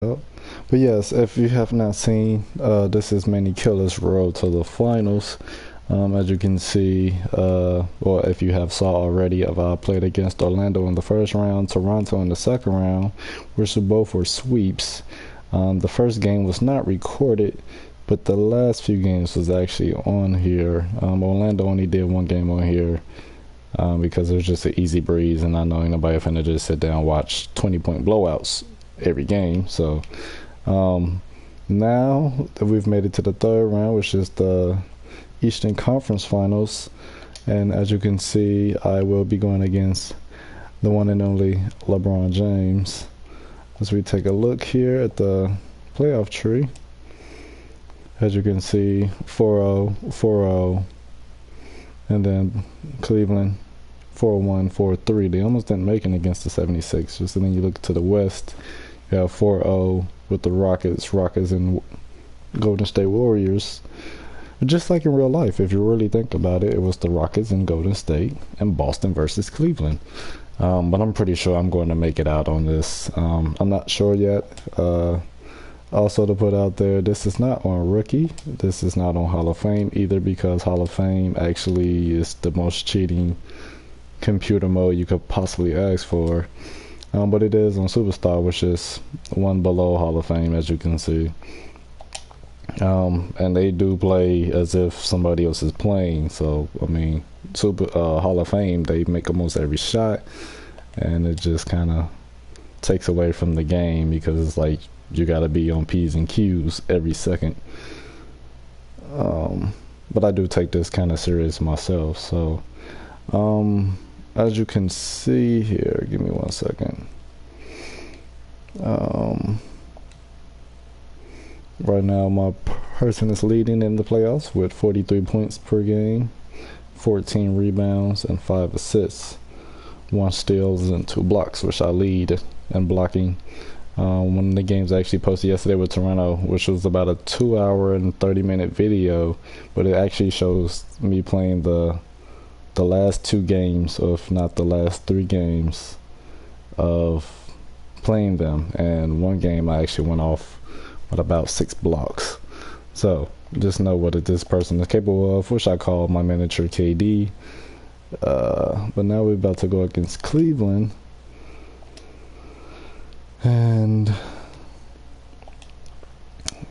Yep. But yes, if you have not seen, this is Mannykilla's road to the finals. As you can see, well, if you have saw already, I played against Orlando in the first round, Toronto in the second round, which both were sweeps. The first game was not recorded, but the last few games was actually on here. Orlando only did one game on here because it was just an easy breeze, and I know ain't nobody finna just sit down and watch 20-point blowouts every game. So now that we've made it to the third round, which is the Eastern Conference Finals, and as you can see, I will be going against the one and only LeBron James. As we take a look here at the playoff tree, as you can see, 4-0, 4-0, and then Cleveland 4-1, 4-3. They almost didn't make it against the 76ers. And then you look to the West, you have 4-0 with the Rockets and Golden State Warriors. Just like in real life, if you really think about it, it was the Rockets and Golden State and Boston versus Cleveland. But I'm pretty sure I'm going to make it out on this. I'm not sure yet. Also to put out there, this is not on Rookie. This is not on Hall of Fame either, because Hall of Fame actually is the most cheating computer mode you could possibly ask for. But it is on Superstar, which is one below Hall of Fame, as you can see. And they do play as if somebody else is playing. So, I mean, Hall of Fame, they make almost every shot, and it just kind of takes away from the game, because it's like you got to be on P's and Q's every second. But I do take this kind of serious myself. So, as you can see here, give me 1 second. Right now, my person is leading in the playoffs with 43 points per game, 14 rebounds, and 5 assists, 1 steals, and 2 blocks, which I lead in blocking. One of the games I actually posted yesterday with Toronto, which was about a 2-hour and 30-minute video, but it actually shows me playing the last 2 games, or if not the last 3 games of playing them. And one game I actually went off with about 6 blocks. So just know what this person is capable of, which I call my miniature KD. But now we're about to go against Cleveland. And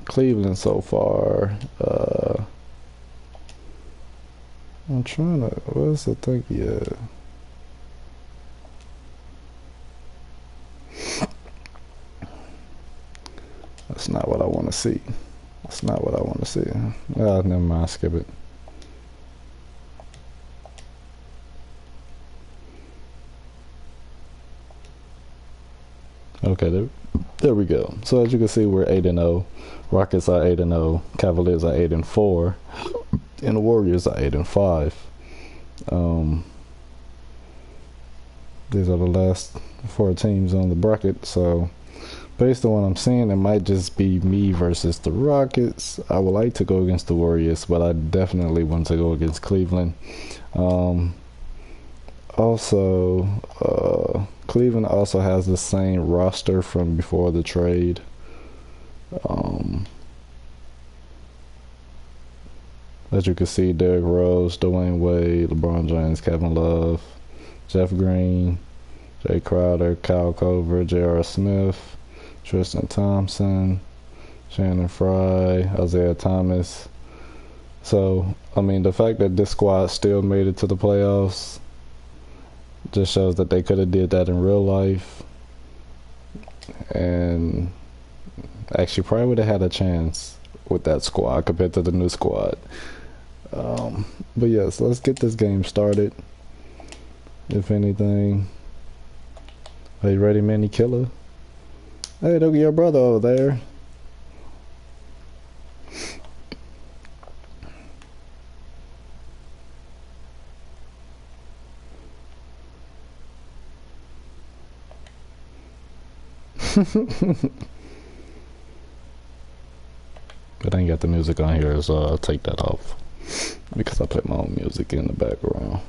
Cleveland so far, I'm trying to, what's the thing? Yeah. That's not what I want to see. That's not what I want to see. Ah, never mind, skip it. Okay, there we go. So as you can see, we're 8-0. Rockets are 8-0. Cavaliers are 8-4, and the Warriors are 8-5. These are the last 4 teams on the bracket. So based on what I'm seeing, it might just be me versus the Rockets. I would like to go against the Warriors, but I definitely want to go against Cleveland. Cleveland also has the same roster from before the trade. As you can see, Derrick Rose, Dwayne Wade, LeBron James, Kevin Love, Jeff Green, Jay Crowder, Kyle Korver, J.R. Smith, Tristan Thompson, Shannon Fry, Isaiah Thomas. So, I mean, the fact that this squad still made it to the playoffs just shows that they could have did that in real life, and actually probably would have had a chance with that squad compared to the new squad. But yes, let's get this game started. If anything, are you ready, Mannykilla? Hey, look at your brother over there. But I ain't got the music on here, so I'll take that off because I play my own music in the background.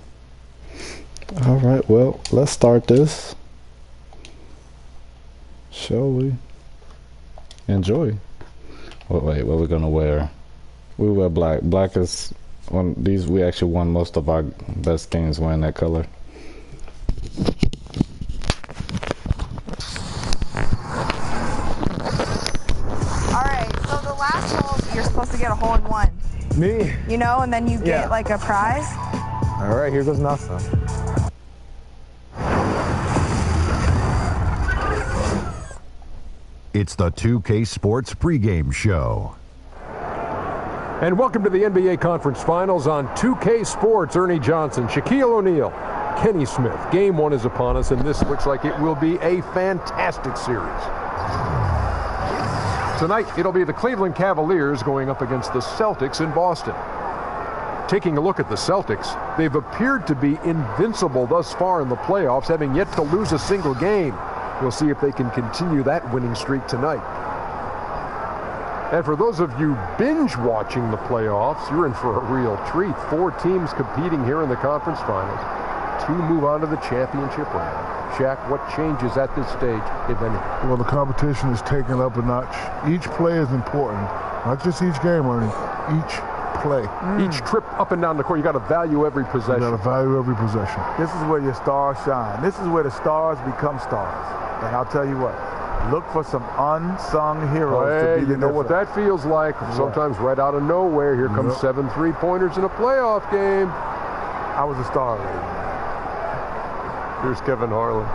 Alright, well, let's start this, shall we? enjoy. Wait, what we're gonna wear? We wear black. Black is one. These we actually won most of our best games wearing that color. All right. So the last hole, you're supposed to get a hole in one. Me? You know, and then you get like a prize. All right, here goes nothing. It's the 2K Sports pregame show. And welcome to the NBA Conference Finals on 2K Sports. Ernie Johnson, Shaquille O'Neal, Kenny Smith. Game one is upon us, and this looks like it will be a fantastic series. Tonight, it'll be the Cleveland Cavaliers going up against the Celtics in Boston. Taking a look at the Celtics, they've appeared to be invincible thus far in the playoffs, having yet to lose a single game. We'll see if they can continue that winning streak tonight. And for those of you binge watching the playoffs, you're in for a real treat. 4 teams competing here in the conference finals. 2 move on to the championship round. Shaq, what changes at this stage, if any? Well, the competition is taken up a notch. Each play is important. Not just each game, Ernie. Each play. Each trip up and down the court, you got to value every possession. You got to value every possession. This is where your stars shine. This is where the stars become stars. And I'll tell you what, look for some unsung heroes to be the you know what that feels like. Sometimes right out of nowhere, here comes 7 3-pointers in a playoff game. I was a star already. Here's Kevin Harlan.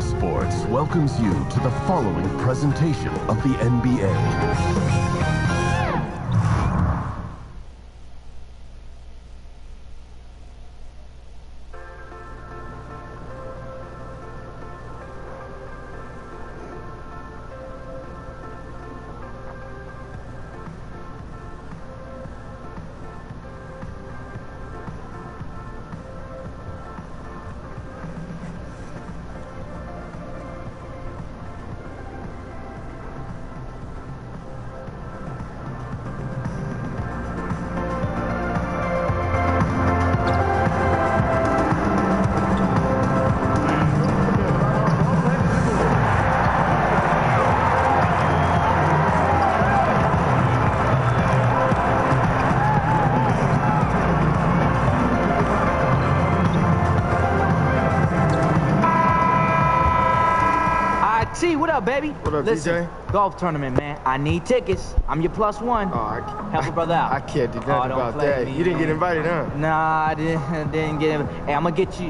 Sports welcomes you to the following presentation of the NBA. What up, baby? What up, Listen, DJ? Golf tournament, man. I need tickets. I'm your +1. Help a brother out. I can't do nothing about that. You didn't get invited, huh? Nah, I didn't get invited. Hey, I'm gonna get you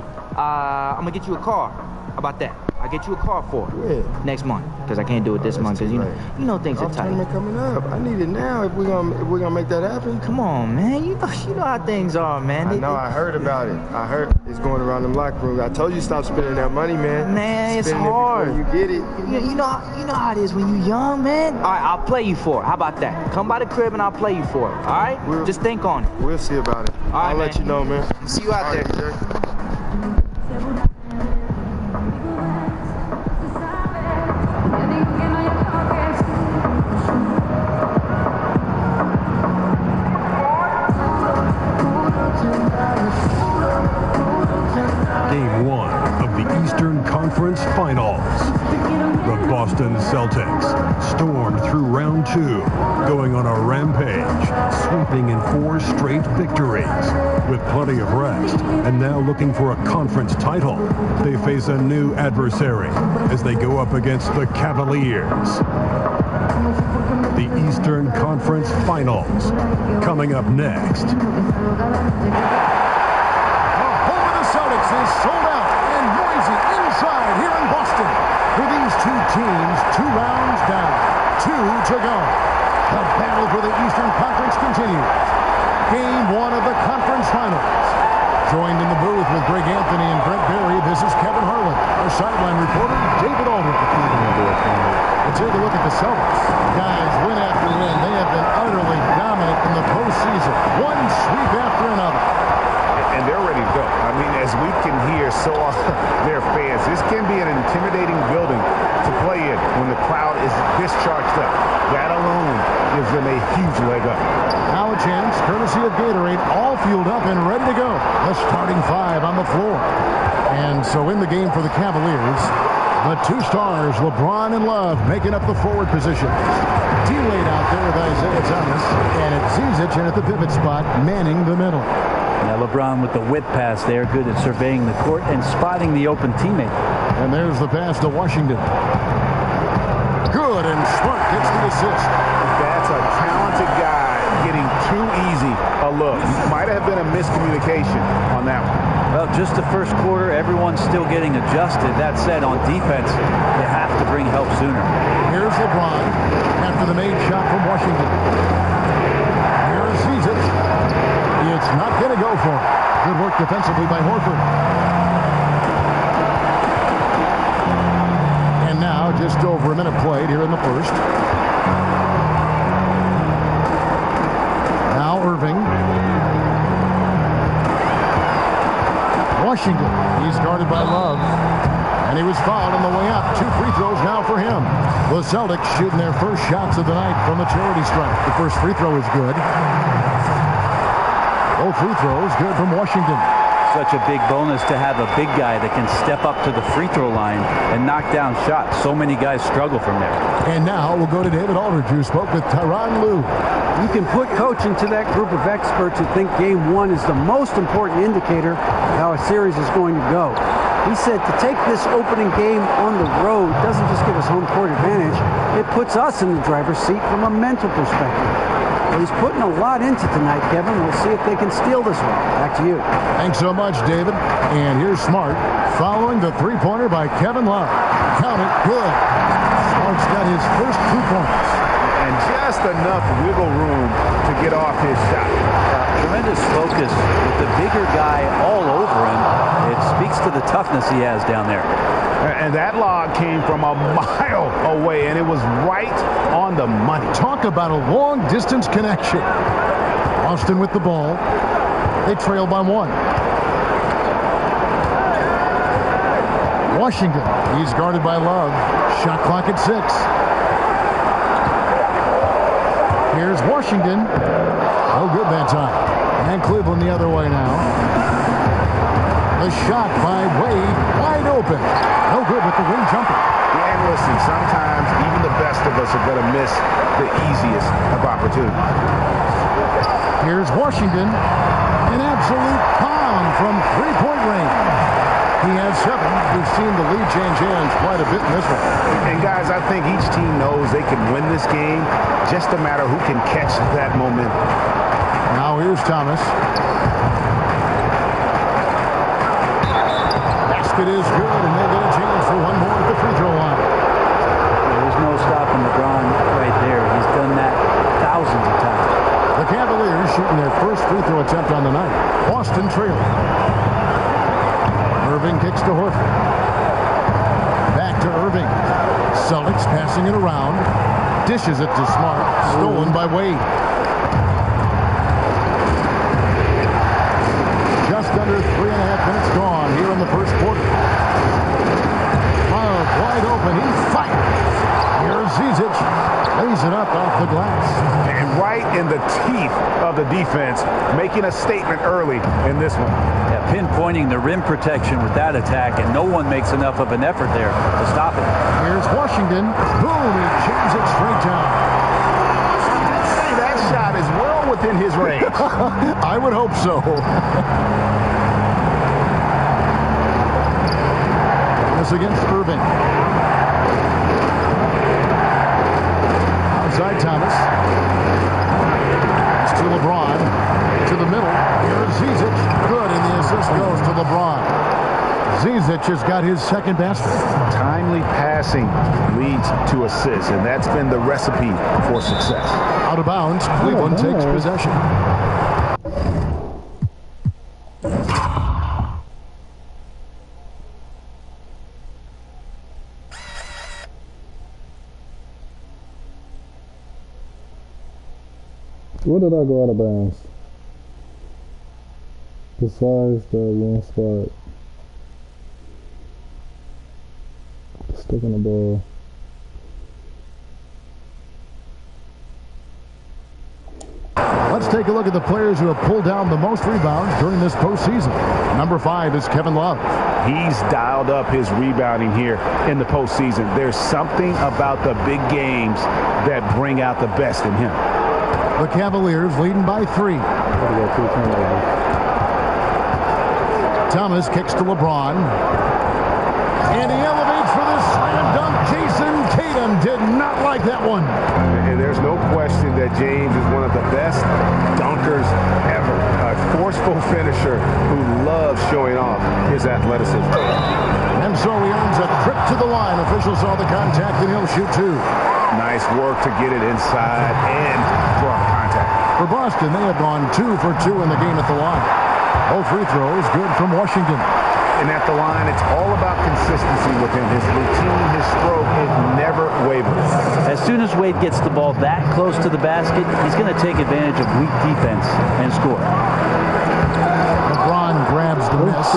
a car. How about that? I'll get you a car for it. When? Next month, because I can't do it this month, because you know things are tight. Tournament coming up. I need it now if we're gonna make that happen. Come on, man. You know how things are, man. I know. I heard about it. I heard it's going around them locker rooms. I told you stop spending that money, man. Man, it's Spend hard. it before you get it. You know how it is when you're young, man. All right, I'll play you for it. How about that? Come by the crib and I'll play you for it. All right? Just think on it. We'll see about it. All right, I'll let you know, man. See you out there. DJ. Game 1 of the Eastern Conference Finals. The Boston Celtics stormed through round 2, going on a rampage, sweeping in 4 straight victories. With plenty of rest, and now looking for a conference title, they face a new adversary as they go up against the Cavaliers. The Eastern Conference Finals, coming up next. Celtics is sold out and noisy inside here in Boston. With these 2 teams 2 rounds down, 2 to go. The battle for the Eastern Conference continues. Game 1 of the conference finals. Joined in the booth with Greg Anthony and Brett Berry, this is Kevin Harlan. Our sideline reporter, David Aldridge. Let's take a look at the Celtics. Guys, win after win, they have been utterly dominant in the postseason. One sweep after another. And they're ready to go. I mean, as we can hear their fans, this can be an intimidating building to play in when the crowd is this charged up. That alone gives gives them a huge leg up. Now a chance, courtesy of Gatorade, all fueled up and ready to go. The starting five on the floor. And so in the game for the Cavaliers, the two stars, LeBron and Love, making up the forward positions. D-Wade out there with Isaiah Thomas, and it's Zizic in at the pivot spot, manning the middle. Now LeBron with the whip pass there, good at surveying the court and spotting the open teammate. And there's the pass to Washington. Good, and Smart gets the assist. That's a talented guy getting too easy a look. Might have been a miscommunication on that one. Well, just the first quarter, everyone's still getting adjusted. That said, on defense, you have to bring help sooner. Here's LeBron after the made shot from Washington. Here's Zizic. It's not going to go for him. Good work defensively by Horford. And now just over a minute played here in the first. Now Irving. Washington. He's guarded by Love. And he was fouled on the way up. 2 free throws now for him. The Celtics shooting their first shots of the night from the charity stripe. The first free throw is good. Both free throws good from Washington. Such a big bonus to have a big guy that can step up to the free throw line and knock down shots. So many guys struggle from there. And now we'll go to David Aldridge, who spoke with Tyronn Lue. You can put coach into that group of experts who think game one is the most important indicator of how a series is going to go. He said to take this opening game on the road doesn't just give us home court advantage, it puts us in the driver's seat from a mental perspective. Well, he's putting a lot into tonight, Kevin. We'll see if they can steal this one. Back to you. Thanks so much, David. And here's Smart following the three-pointer by Kevin Love. Count it, good. Smart's got his first 2 points. And just enough wiggle room to get off his shot. Tremendous focus with the bigger guy all over him. It speaks to the toughness he has down there. And that lob came from a mile away, and it was right on the money. Talk about a long-distance connection. Austin with the ball. They trail by 1. Washington, he's guarded by Love. Shot clock at 6. Here's Washington. No good that time. And Cleveland the other way now. The shot by Wade, wide open. No good with the wing jumper. Yeah, and listen, sometimes even the best of us are going to miss the easiest of opportunities. Here's Washington. An absolute pound from three-point range. He has 7. We've seen the lead change hands quite a bit in this one. And guys, I think each team knows they can win this game. Just a matter who can catch that momentum. Now here's Thomas. Basket is good, and they get a chance for one more at the free throw line. There's no stopping LeBron right there. He's done that thousands of times. The Cavaliers shooting their first free throw attempt on the night. Boston trailing. Irving kicks to Horford. Back to Irving. Celtics passing it around. Dishes it to Smart. Stolen by Wade. Just under 3.5 minutes gone here in the first quarter. Love wide open. He fires. Here's Zizic. Lays it up off the glass. And right in the teeth of the defense, making a statement early in this one. Yeah, pinpointing the rim protection with that attack, and no one makes enough of an effort there to stop it. Here's Washington. Boom, he jams it straight down. Hey, that shot is well within his range. I would hope so. This against Irving. Outside Thomas. It's to LeBron. To the middle. Here's Zizic. Good, and the assist goes to LeBron. Zizic has got his second basket. Timely passing leads to assists, and that's been the recipe for success. Out of bounds, Cleveland takes possession. Where did I go out of bounds? Besides the one spot. Stuck on the ball. Let's take a look at the players who have pulled down the most rebounds during this postseason. Number 5 is Kevin Love. He's dialed up his rebounding here in the postseason. There's something about the big games that bring out the best in him. The Cavaliers leading by 3. Thomas kicks to LeBron. And he elevates for the slam dunk. Jason Tatum did not like that one. And there's no question that James is one of the best dunkers ever. A forceful finisher who loves showing off his athleticism. And so he earns a trip to the line. Officials saw the contact and he'll shoot 2. Nice work to get it inside and draw the contact. For Boston, they have gone 2 for 2 in the game at the line. Both free throws good from Washington. And at the line, it's all about consistency with him. His routine, his stroke, it never wavers. As soon as Wade gets the ball that close to the basket, he's going to take advantage of weak defense and score. LeBron grabs the miss.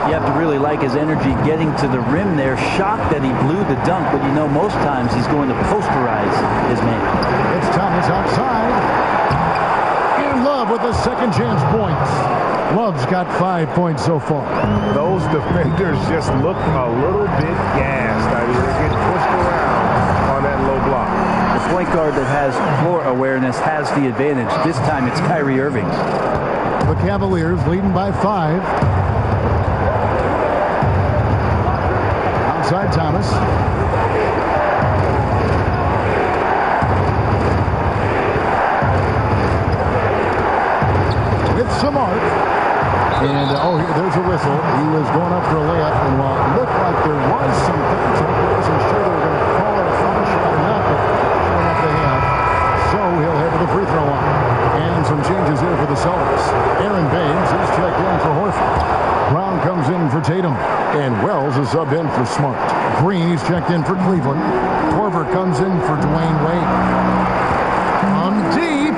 You have to really like his energy getting to the rim there. Shocked that he blew the dunk, but you know most times he's going to posterize his man. It's Thomas outside. And Love with the second chance points. Love's got 5 points so far. Those defenders just look a little bit gassed. I mean, they're getting pushed around on that low block. The point guard that has floor awareness has the advantage. This time it's Kyrie Irving. The Cavaliers leading by 5. Outside Thomas. With some art. And, there's a whistle. He was going up for a layup, and while it looked like there was some contact, he wasn't sure they were going to call it a foul shot or not, but sure enough they have. So he'll head to the free throw line. And some changes here for the Celtics. Aaron Baines is checked in for Horford. Brown comes in for Tatum. And Wells is subbed in for Smart. Green is checked in for Cleveland. Korver comes in for Dwayne Wade. From deep.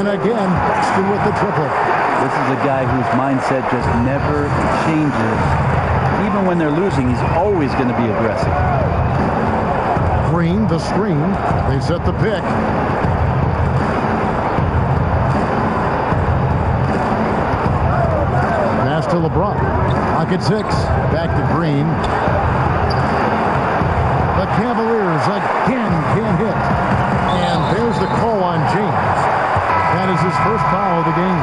And again, Boston with the triple. This is a guy whose mindset just never changes. Even when they're losing, he's always going to be aggressive. Green, the screen. They set the pick. Pass to LeBron. Pocket 6. Back to Green. The Cavaliers again can't hit. And there's the call on James. That is his first foul of the game.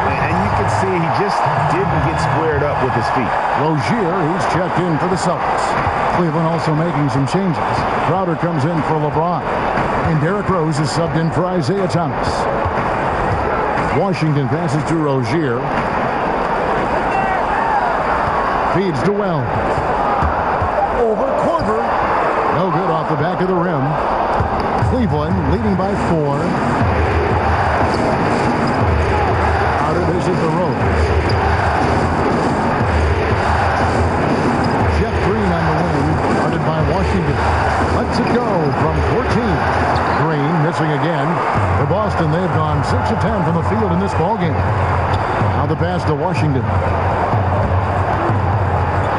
And you can see he just didn't get squared up with his feet. Rozier, he's checked in for the Celtics. Cleveland also making some changes. Crowder comes in for LeBron. And Derrick Rose is subbed in for Isaiah Thomas. Washington passes to Rozier. Feeds to Wells. Over Korver. No good off the back of the rim. Cleveland leading by 4. This is the Rose. Jeff Green on the wing, guarded by Washington. Lets it go from 14. Green missing again. For Boston, they've gone 6 of 10 from the field in this ballgame. Now the pass to Washington.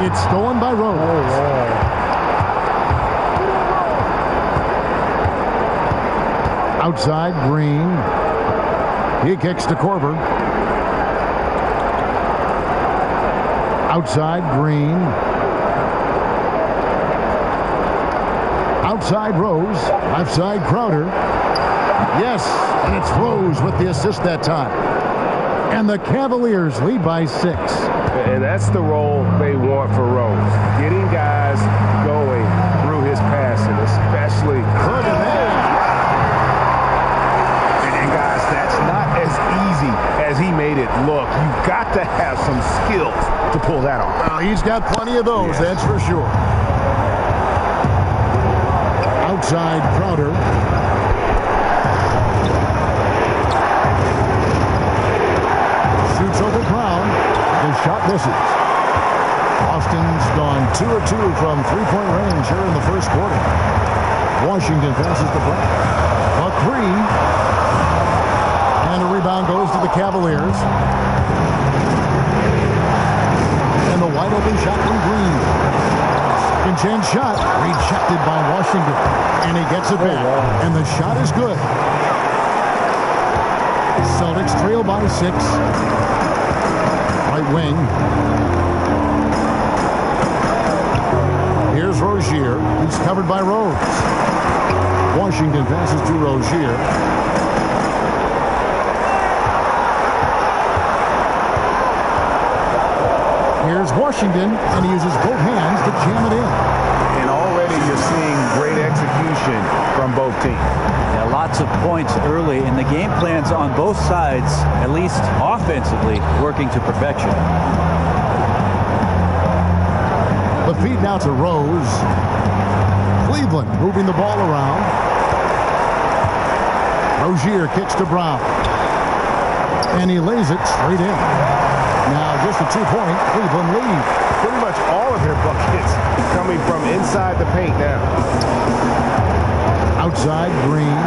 It's stolen by Rose. Outside, Green. He kicks to Korver. Outside, Green. Outside, Rose. Left side, Crowder. Yes, and it's Rose with the assist that time. And the Cavaliers lead by 6. And that's the role they want for Rose. Getting guys going through his passing, especially. And guys, that's not as easy as he made it look. You've got to have some skills to pull that off. Well, he's got plenty of those, that's for sure. Outside, Crowder. Shoots over Brown. The shot misses. Boston's gone 2 of 2 from three-point range here in the first quarter. Washington passes to Brown. A 3. And a rebound goes to the Cavaliers. And the wide open shot from Green. Second chance shot rejected by Washington. And he gets it back. And the shot is good. Celtics trail by 6. Right wing. Here's Rozier. He's covered by Rose. Washington passes to Rozier. Here's Washington, and he uses both hands to jam it in. And already you're seeing great execution from both teams. Yeah, lots of points early, and the game plans on both sides, at least offensively, working to perfection. The feed now to Rose. Cleveland moving the ball around. Rozier kicks to Brown. And he lays it straight in. Now just a 2-point Cleveland lead. Pretty much all of their buckets coming from inside the paint now. Outside, Green.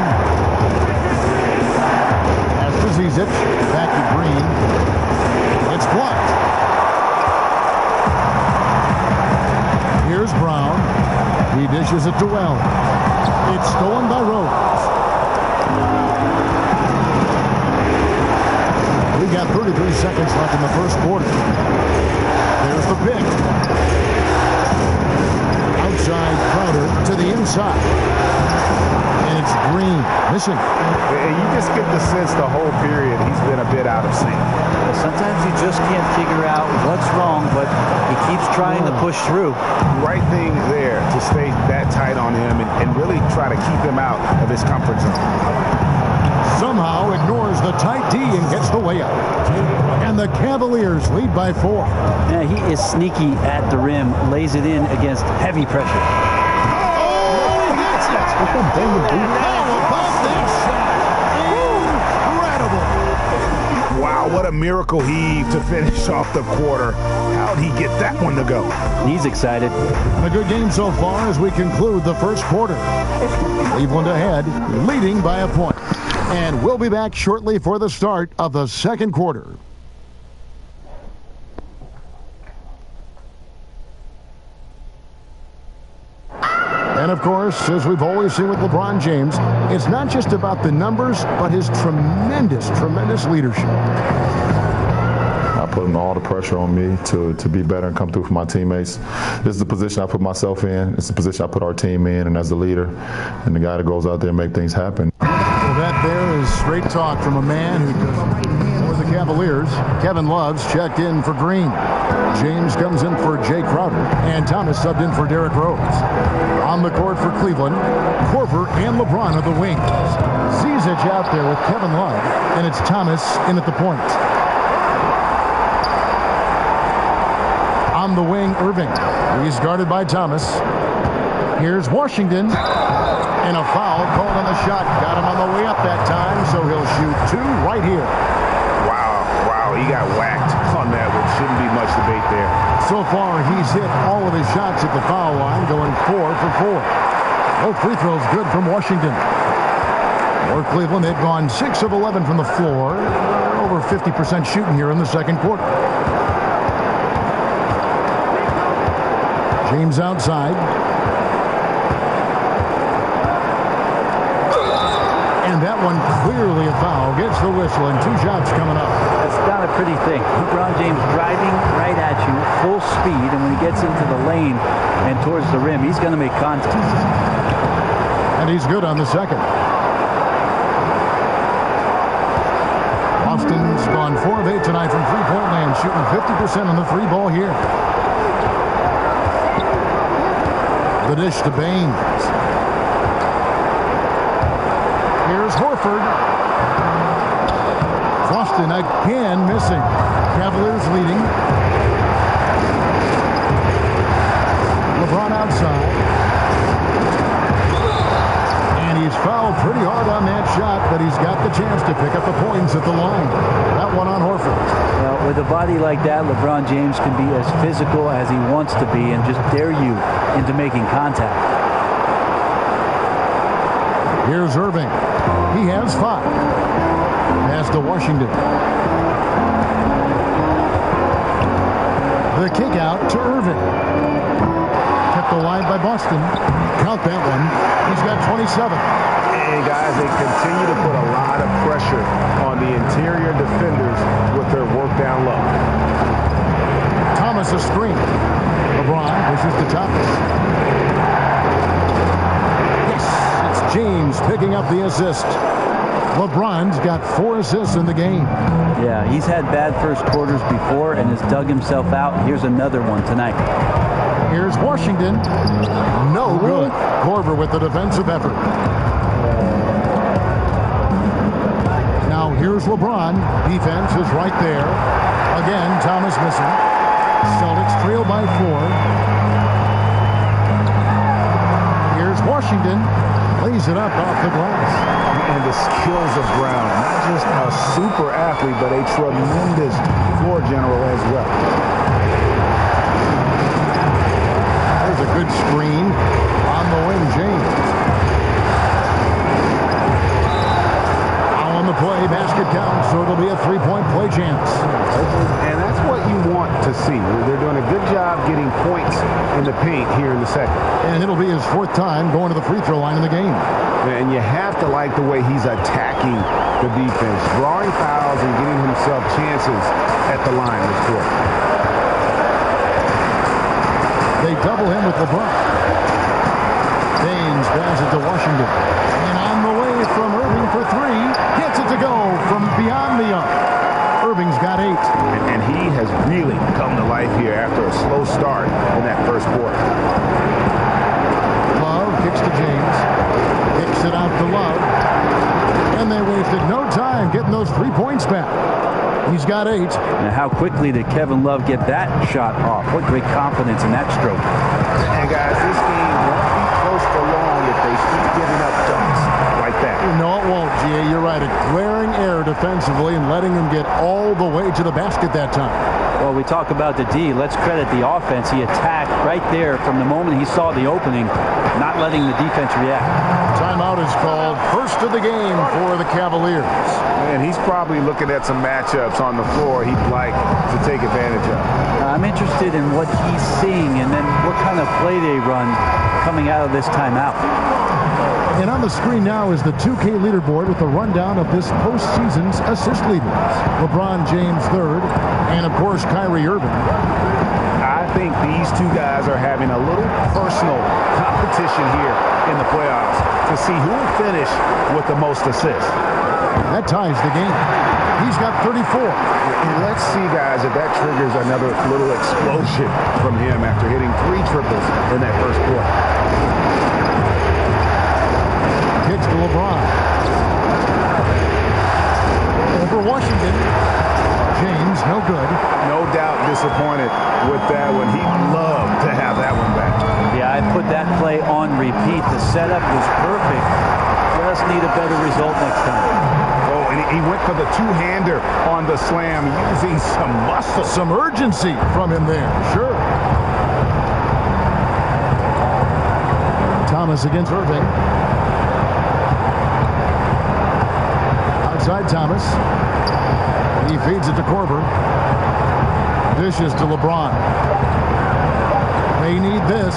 As to Zizic. Back to Green. It's blocked. Here's Brown. He dishes it to Wells. It's stolen by Rose. We got 33 seconds left in the first quarter. There's the pick. Outside Crowder to the inside. And it's Green missing. And you just get the sense the whole period he's been a bit out of sync. Well, sometimes you just can't figure out what's wrong, but he keeps trying to push through. Right thing there to stay that tight on him and really try to keep him out of his comfort zone. Somehow ignores the tight D and gets the way up. And the Cavaliers lead by 4. Yeah, he is sneaky at the rim, lays it in against heavy pressure. Oh, he hits it! How about that shot? Incredible! Wow, what a miracle heave to finish off the quarter. How'd he get that one to go? He's excited. A good game so far as we conclude the first quarter. Cleveland ahead, leading by a point. And we'll be back shortly for the start of the second quarter. And of course, as we've always seen with LeBron James, it's not just about the numbers, but his tremendous, tremendous leadership. I put all the pressure on me to be better and come through for my teammates. This is the position I put myself in. It's the position I put our team in, and as the leader and the guy that goes out there and make things happen. Well, that there is straight talk from a man who does for the Cavaliers. Kevin Love's checked in for Green. James comes in for Jay Crowder. And Thomas subbed in for Derrick Rose. On the court for Cleveland, Korver and LeBron are the wings. Zizic out there with Kevin Love, and it's Thomas in at the point. On the wing, Irving. He's guarded by Thomas. Here's Washington. And a foul called on the shot. Got him on the way up that time, so he'll shoot 2 right here. Wow, he got whacked on that one. Shouldn't be much debate there. So far, he's hit all of his shots at the foul line, going 4 for 4. Both free throws good from Washington. For Cleveland, they've gone 6 of 11 from the floor. Over 50% shooting here in the second quarter. James outside. And that one clearly a foul. Gets the whistle and 2 shots coming up. That's not a pretty thing. LeBron James driving right at you, full speed, and when he gets into the lane and towards the rim, he's going to make contact. And he's good on the second. Boston's gone 4 of 8 tonight from three-point land, shooting 50% on the 3 ball here. The dish to Baines. Here's Horford. Boston again missing. Cavaliers leading. LeBron outside. And he's fouled pretty hard on that shot, but he's got the chance to pick up the points at the line. That one on Horford. Well, with a body like that, LeBron James can be as physical as he wants to be and just dare you into making contact. Here's Irving. He has 5. Pass to Washington. The kick out to Irving. Kept alive by Boston. Count that one. He's got 27. And guys, they continue to put a lot of pressure on the interior defenders with their work down low. Thomas a screen. LeBron pushes to Thomas. Yes, it's James picking up the assist. LeBron's got 4 assists in the game. Yeah, he's had bad first quarters before and has dug himself out. Here's another one tonight. Here's Washington. No good. Korver with the defensive effort. Now here's LeBron. Defense is right there. Again, Thomas missing. Celtics trail by 4. Here's Washington. Lays it up off the glass. And the skills of Brown. Not just a super athlete, but a tremendous floor general as well. There's a good screen on the wing, James. Now on the play, basket counts, so it'll be a 3-point play chance. And that's what you want to see. They're doing a good job getting points in the paint here in the second. And it'll be his 4th time going to the free throw line in the game. And you have to like the way he's attacking the defense, drawing fouls and getting himself chances at the line this quarter. They double him with LeBron. James passes it to Washington. And on the way from Irving for 3. Gets it to go from beyond the arc. Irving's got 8. And he has really come to life here after a slow start in that first quarter. Love kicks to James. Kicks it out to Love. And they wasted no time getting those 3 points back. He's got 8. Now how quickly did Kevin Love get that shot off? What great confidence in that stroke. And guys, this game won't be close for long if they keep giving up dunks like that. No, it won't, G.A. You're right. A glaring error defensively and letting him get all the way to the basket that time. Well, we talk about the D. Let's credit the offense. He attacked right there from the moment he saw the opening, not letting the defense react. Timeout is called. First of the game for the Cavaliers. And he's probably looking at some matchups on the floor he'd like to take advantage of. I'm interested in what he's seeing and then what kind of play they run coming out of this timeout. And on the screen now is the 2K leaderboard with a rundown of this postseason's assist leaders. LeBron James 3rd, and of course Kyrie Irving. I think these two guys are having a little personal competition here in the playoffs to see who will finish with the most assists. That ties the game. He's got 34. And let's see, guys, if that triggers another little explosion from him after hitting 3 triples in that first quarter. Kicks to LeBron. Over Washington. James, no good. No doubt disappointed with that one. He'd love to have that one back. Yeah, I put that play on repeat. The setup was perfect. Just need a better result next time. Oh, and he went for the two-hander on the slam, using some muscle. Some urgency from him there, sure. Thomas against Irving. Outside Thomas. He feeds it to Korver. Dishes to LeBron. They need this.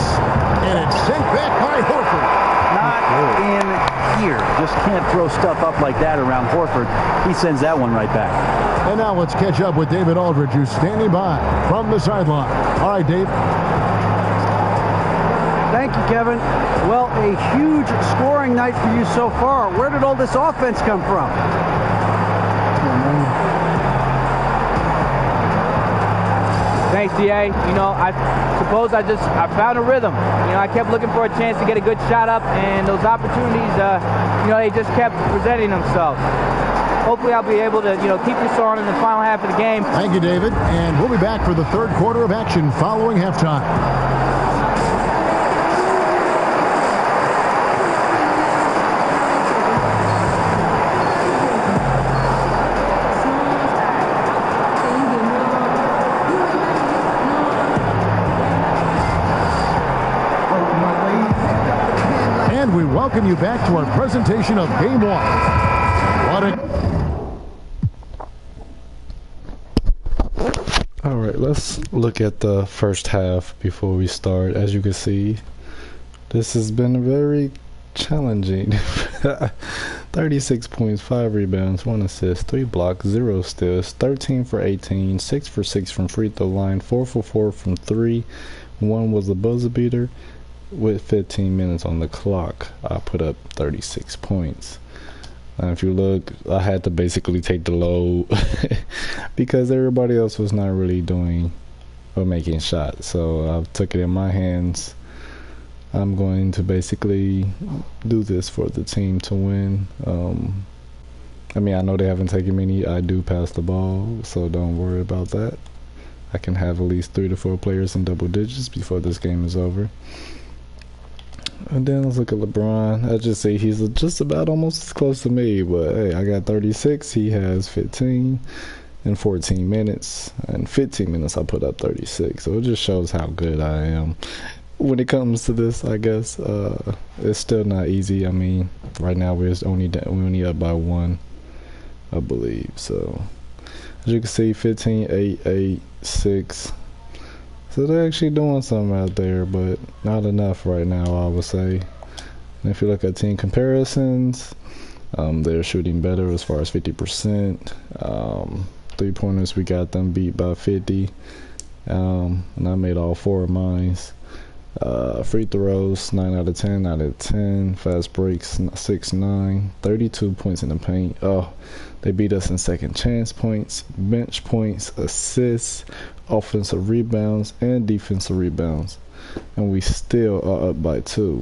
And it's sent back by Horford. Not in here. Just can't throw stuff up like that around Horford. He sends that one right back. And now let's catch up with David Aldridge, who's standing by from the sideline. All right, Dave. Thank you, Kevin. Well, a huge scoring night for you so far. Where did all this offense come from? Thanks, DA. You know, I suppose I found a rhythm. You know, I kept looking for a chance to get a good shot up, and those opportunities, they just kept presenting themselves. Hopefully I'll be able to, keep this on in the final half of the game. Thank you, David. And we'll be back for the third quarter of action following halftime. Welcome you back to our presentation of Game 1. All right, let's look at the first half before we start. As you can see, this has been a very challenging. 36 points, 5 rebounds, 1 assist, 3 blocks, 0 steals, 13 for 18, 6 for 6 from free throw line, 4 for 4 from 3. 1 was a buzzer beater. With 15 minutes on the clock, I put up 36 points. If you look, I had to basically take the load because everybody else was not really doing or making shots. So I took it in my hands. I'm going to basically do this for the team to win. I mean, I know they haven't taken many. I do pass the ball, so don't worry about that. I can have at least 3 to 4 players in double digits before this game is over. And then let's look at LeBron. I just say he's just about almost as close to me, but hey, I got 36. He has 15 in 14 minutes. And 15 minutes, I put up 36. So it just shows how good I am. When it comes to this, I guess it's still not easy. I mean, right now we're only up by 1, I believe. So as you can see, 15, 8, 8, 6. So they're actually doing something out there, but not enough right now, I would say. And if you look at team comparisons, they're shooting better as far as 50%. 3-pointers, we got them beat by 50. And I made all 4 of mine. Free throws, 9 out of 10, 9 out of 10. Fast breaks, 6-9. 32 points in the paint. Oh, they beat us in second chance points, bench points, assists, offensive rebounds, and defensive rebounds. And we still are up by 2.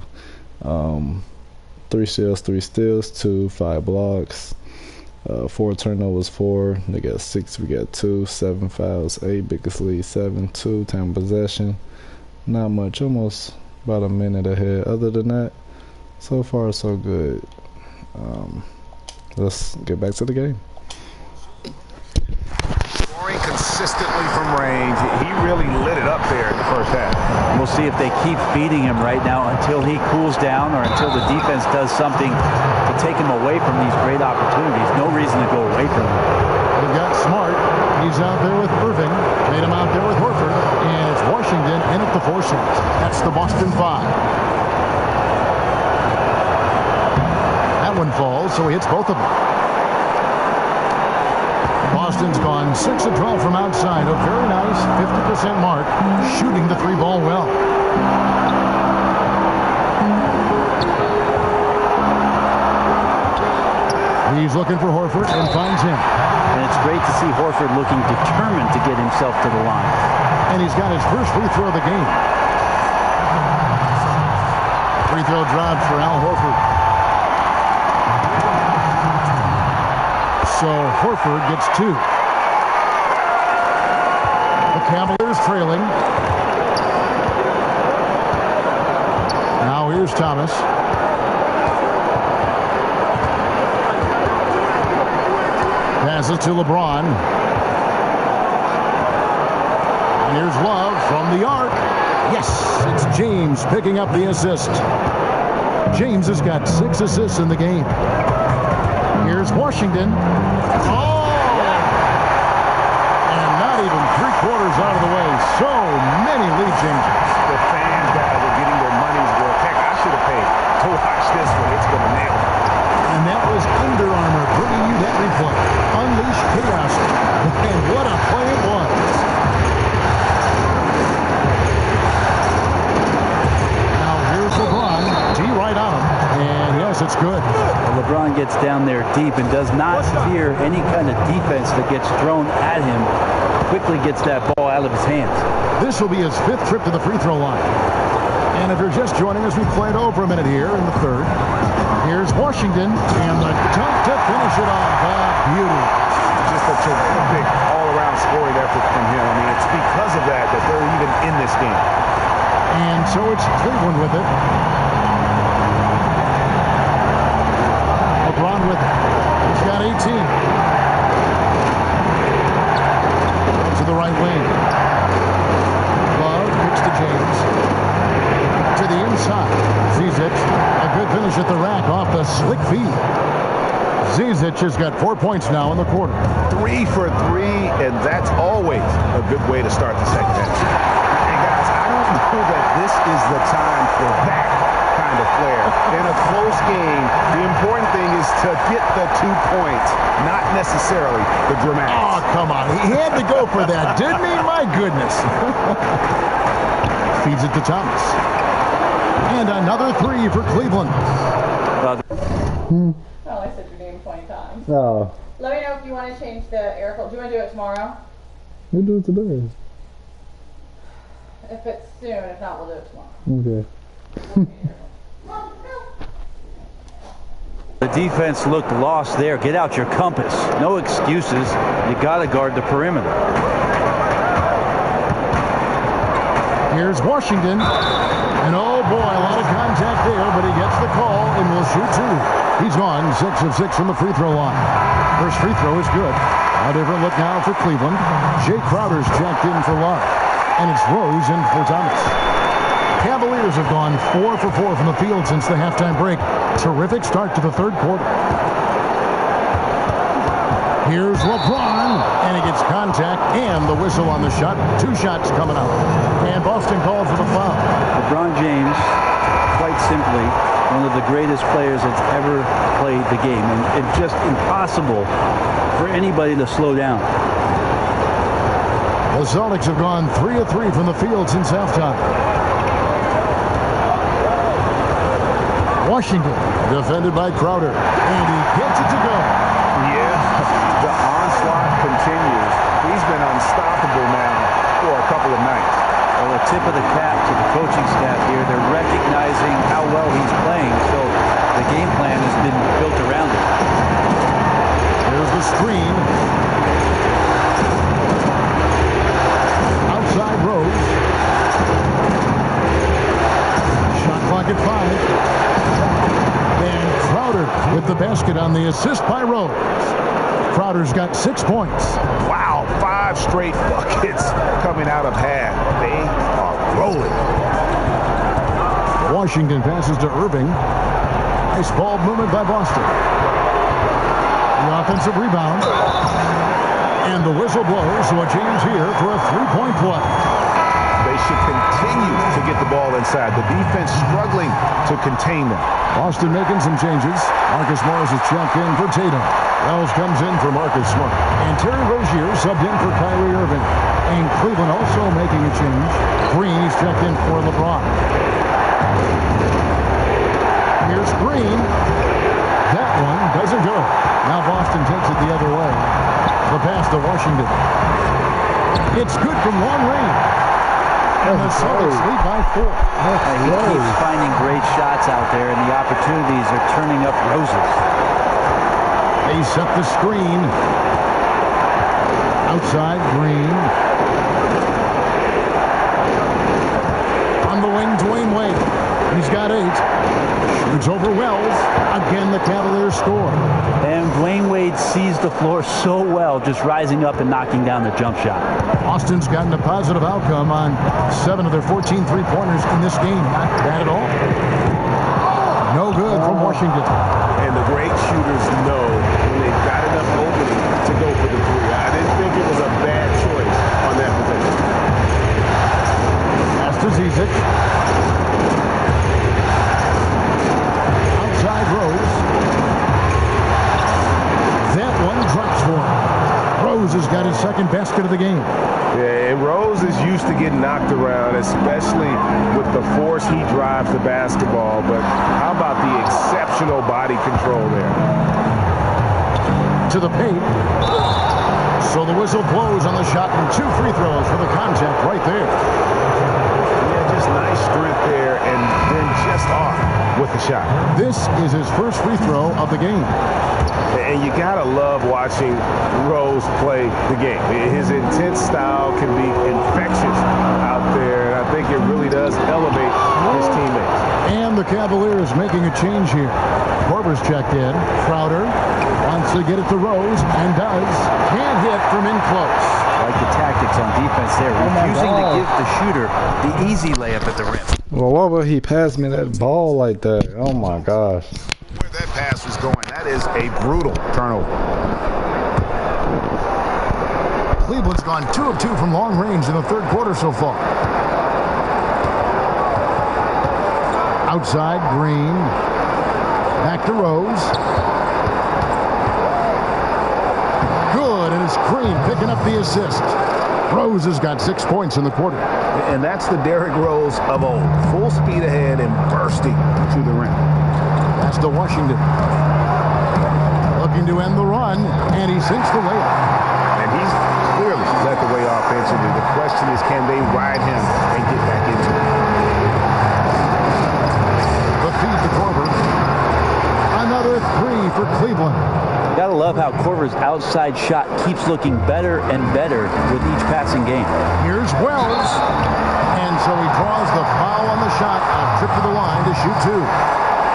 3 steals, 2, 5 blocks, 4 turnovers, 4. They got 6, we got 2, 7 fouls, 8, biggest lead, 7, 2, time possession. Not much, almost about a minute ahead. Other than that, so far so good. Let's get back to the game. Scoring consistently from range. He really lit it up there in the first half. We'll see if they keep feeding him right now until he cools down or until the defense does something to take him away from these great opportunities. No reason to go away from him. They've got Smart. He's out there with Irving. Made him out there with Horford. And it's Washington in at the 4 shots. That's the Boston 5. That one falls, so he hits both of them. Boston's gone 6 of 12 from outside. A very nice 50% mark, shooting the 3-ball well. He's looking for Horford and finds him. And it's great to see Horford looking determined to get himself to the line. And he's got his first free throw of the game. Free throw dropped for Al Horford. So Horford gets 2. The Cavaliers trailing. Now here's Thomas. Passes to LeBron. And here's Love from the arc. Yes, it's James picking up the assist. James has got 6 assists in the game. Here's Washington. Oh! And not even 3/4 out of the way. So many lead changes. The fans, guys, are getting their money's worth. Heck, I should have paid to watch this one. It's going to nail it. And that was Under Armour bringing you that replay. Unleash chaos. And what a play it was. Now here's LeBron. D right on him. And yes, it's good. LeBron gets down there deep and does not fear any kind of defense that gets thrown at him. Quickly gets that ball out of his hands. This will be his 5th trip to the free throw line. And if you're just joining us, we played over a minute here in the 3rd. Here's Washington, and the dunk to finish it off. Beauty. Just a terrific all-around scoring effort from him. I mean, it's because of that that they're even in this game. And so it's Cleveland with it. LeBron with it. He's got 18. To the right wing. Love kicks to James. To the inside. Zizic, a good finish at the rack off the slick feed. Zizic has got 4 points now in the quarter. 3 for 3, and that's always a good way to start the second half. And guys, I don't know that this is the time for that. kind of flair. In a close game, the important thing is to get the 2 points, not necessarily the dramatics. Oh, come on. He had to go for that, didn't he? My goodness. Feeds it to Thomas. And another 3 for Cleveland. Oh, I said your name 20 times. No. Let me know if you want to change the air filter. Do you want to do it tomorrow? We'll do it today. If it's soon, if not, we'll do it tomorrow. Okay. The defense looked lost there. Get out your compass. No excuses. You got to guard the perimeter. Here's Washington. And oh boy, a lot of contact there, but he gets the call and will shoot 2. He's gone 6 of 6 from the free throw line. First free throw is good. A different look now for Cleveland. Jay Crowder's checked in for Love. And it's Rose in for Thomas. Cavaliers have gone 4 for 4 from the field since the halftime break. Terrific start to the third quarter. Here's LeBron, and he gets contact and the whistle on the shot. 2 shots coming out. And Boston called for the foul. LeBron James, quite simply, one of the greatest players that's ever played the game. And it's just impossible for anybody to slow down. The Celtics have gone 3 of 3 from the field since halftime. Washington, defended by Crowder, and he gets it to go. Yeah, the onslaught continues. He's been unstoppable now for a couple of nights. Well, a tip of the cap to the coaching staff here. They're recognizing how well he's playing, so the game plan has been built around it. There's the screen. Outside Rose. Shot clock at 5. And Crowder with the basket on the assist by Rose. Crowder's got 6 points. Wow, 5 straight buckets coming out of half. They are rolling. Washington passes to Irving. Nice ball movement by Boston. The offensive rebound. And the whistle blows, so a change here for a 3-point play. They should continue to get the ball inside. The defense struggling to contain them. Boston making some changes. Marcus Morris is checked in for Tatum. Wells comes in for Marcus Smart. And Terry Rozier subbed in for Kyrie Irving. And Cleveland also making a change. Green is checked in for LeBron. Here's Green. That one doesn't go. Now Boston takes it the other way. The pass to Washington. It's good from long range. And the Celtics lead by 4. He keeps finding great shots out there, and the opportunities are turning up roses. They set the screen. Outside, Green. On the wing, Dwayne Wade. He's got 8. Shoots over Wells. Again, the Cavaliers score. And Dwayne Wade sees the floor so well, just rising up and knocking down the jump shot. Austin's gotten a positive outcome on 7 of their 14 three-pointers in this game. Not bad at all. No good from Washington. And the great shooters know when they've got enough opening to go for the 3. I didn't think it was a bad choice on that possession. Pass to Zizic. Outside Rose. That one drops for him. Rose has got his second basket of the game. Yeah, and Rose is used to getting knocked around, especially with the force he drives the basketball. But how about the exceptional body control there? To the paint. So the whistle blows on the shot and 2 free throws for the contact right there. Yeah, just nice strength there and then just off with the shot. This is his first free throw of the game. And you gotta love watching Rose play the game. His intense style can be infectious out there, and I think it really does elevate his teammates. And the Cavaliers making a change here. Korver's checked in. Crowder wants to get it to Rose and does. Can't hit from in close. Like the tactics on defense there, refusing to give the shooter the easy layup at the rim. Well, why would he pass me that ball like that? Oh my gosh. Where that pass was going, that is a brutal turnover. Cleveland's gone 2 of 2 from long range in the third quarter so far. Outside, Green. Back to Rose. Good, and it's Green picking up the assist. Rose has got 6 points in the quarter. And that's the Derrick Rose of old. Full speed ahead and bursting to the rim. That's to Washington. Looking to end the run, and he sinks the layup. And he's clearly led the way offensively. The question is, can they ride him and get back into it? The feed to Korver. Another 3 for Cleveland. Gotta love how Korver's outside shot keeps looking better and better with each passing game. Here's Wells. And so he draws the foul on the shot. A trip to the line to shoot 2.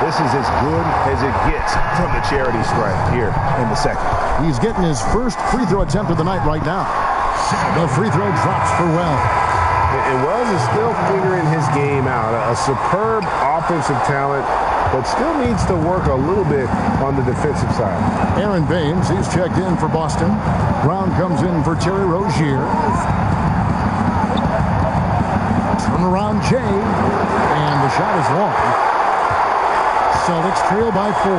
This is as good as it gets from the charity stripe here in the second. He's getting his first free throw attempt of the night right now. The free throw drops for Wells. And Wells is still figuring his game out. A superb offensive talent, but still needs to work a little bit on the defensive side. Aaron Baines, he's checked in for Boston. Brown comes in for Terry Rozier. Turnaround Jay, and the shot is long. Celtics trail by 4.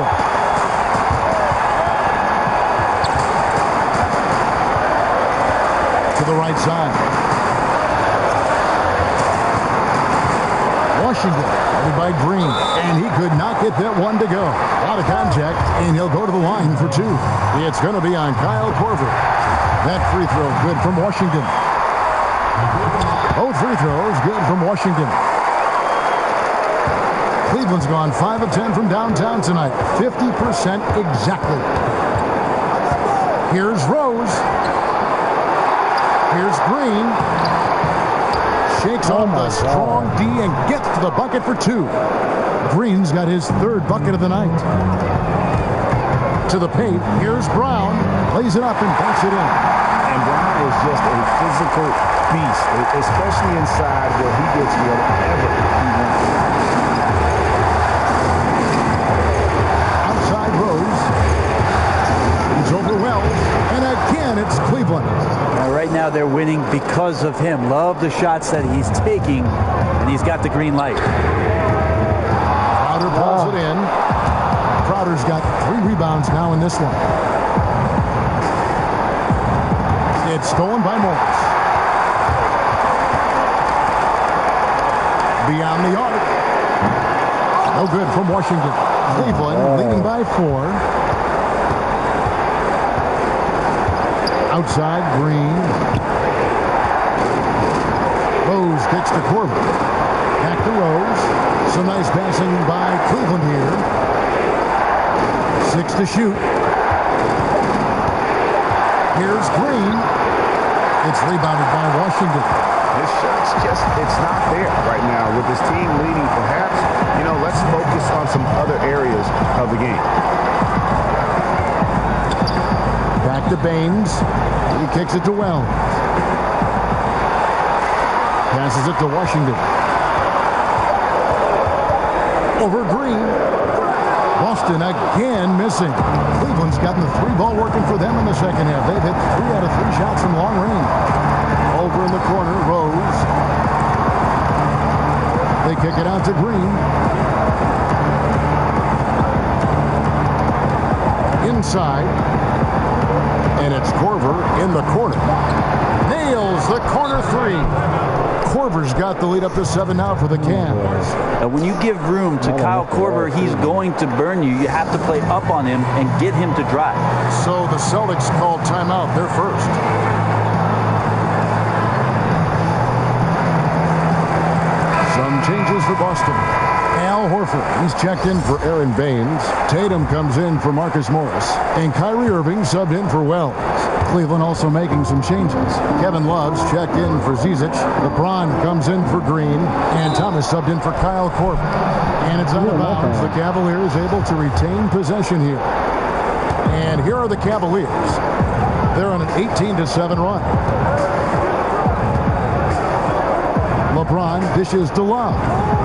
To the right side. Washington, headed by Green, and he could not get that one to go. Out of contact, and he'll go to the line for 2. It's going to be on Kyle Korver. That free throw good from Washington. Both free throws good from Washington. Cleveland's gone 5 of 10 from downtown tonight. 50% exactly. Here's Rose. Here's Green. Shakes off the strong D and gets to the bucket for 2. Green's got his 3rd bucket of the night. To the paint. Here's Brown. Plays it up and banks it in. And Brown is just a physical beast, especially inside where he gets whatever he wants. Outside Rose. He's over Wells. And again, it's Cleveland. Right now they're winning because of him. Love the shots that he's taking, and he's got the green light. Crowder pulls it in. Crowder's got 3 rebounds now in this one. It's stolen by Morris. Beyond the arc. No good from Washington. Cleveland leading by 4. Outside, Green. Rose kicks to Korver. Back to Rose. Some nice passing by Cleveland here. 6 to shoot. Here's Green. It's rebounded by Washington. His shot's just, it's not there right now. With his team leading, perhaps, let's focus on some other areas of the game. Back to Baines. He kicks it to Wells. Passes it to Washington. Over Green. Boston again missing. Cleveland's gotten the 3 ball working for them in the second half. They've hit 3 out of 3 shots from long range. Over in the corner, Rose. They kick it out to Green. Inside. And it's Korver in the corner. Nails the corner 3. Korver's got the lead up to 7 now for the Cavs. And when you give room to Kyle Korver, he's going to burn you. You have to play up on him and get him to drive. So the Celtics called timeout. They're first. Some changes for Boston. Al Horford, he's checked in for Aaron Baines. Tatum comes in for Marcus Morris. And Kyrie Irving subbed in for Wells. Cleveland also making some changes. Kevin Love's checked in for Zizic. LeBron comes in for Green. And Thomas subbed in for Kyle Korver. And it's out of bounds. The Cavaliers able to retain possession here. And here are the Cavaliers. They're on an 18-7 run. LeBron dishes to Love.